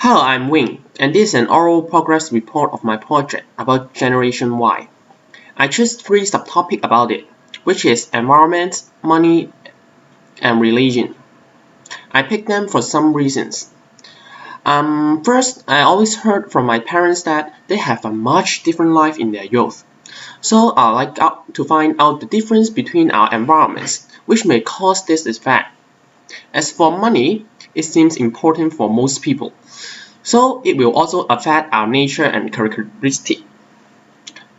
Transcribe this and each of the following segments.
Hello, I'm Wing, and this is an oral progress report of my project about Generation Y. I chose 3 subtopics about it, which is environment, money, and religion. I picked them for some reasons. First, I always heard from my parents that they have a much different life in their youth. So I like to find out the difference between our environments, which may cause this effect. As for money, it seems important for most people. So it will also affect our nature and characteristic.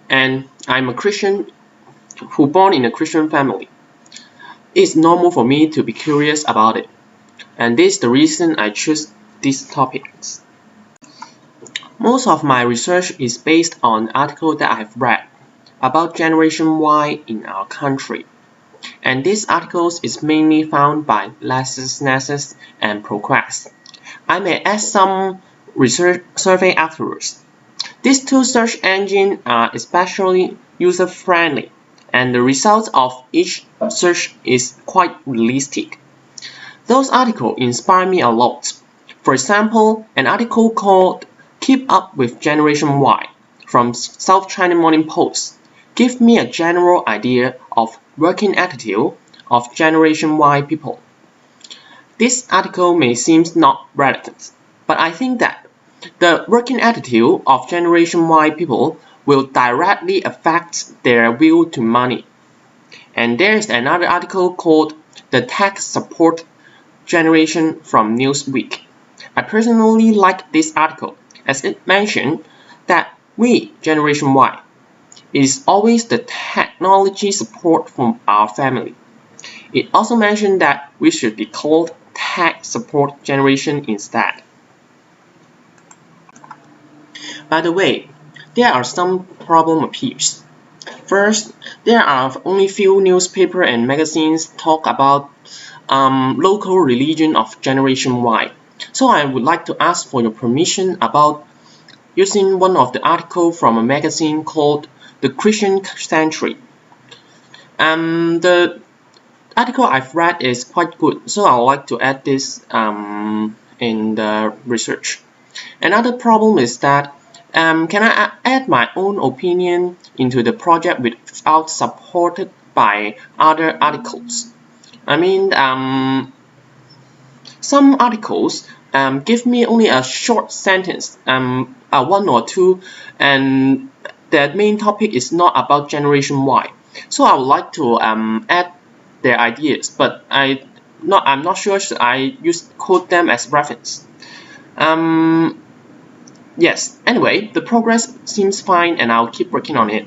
And I'm a Christian who born in a Christian family. It's normal for me to be curious about it. And this is the reason I choose these topics. Most of my research is based on articles that I've read about Generation Y in our country. And these articles is mainly found by LexisNexis and ProQuest. I may add some research survey afterwards. These 2 search engines are especially user-friendly, and the results of each search is quite realistic. Those articles inspire me a lot. For example, an article called Keep Up with Generation Y from South China Morning Post gives me a general idea of working attitude of Generation Y people. This article may seem not relevant, but I think that the working attitude of Generation Y people will directly affect their view to money. And there is another article called The Tech Support Generation from Newsweek. I personally like this article as it mentioned that we, Generation Y, is always the technology support from our family. It also mentioned that we should be called Tech Support Generation instead. By the way, there are some problem appears. First, there are only few newspapers and magazines talk about local religion of Generation Y. So I would like to ask for your permission about using one of the articles from a magazine called The Christian Century. The article I've read is quite good, so I would like to add this in the research. Another problem is that can I add my own opinion into the project without supported by other articles? I mean, some articles give me only a short sentence, 1 or 2, and the main topic is not about Generation Y. So I would like to add their ideas, but I'm not sure should I quote them as reference. Yes, anyway, the progress seems fine and I'll keep working on it.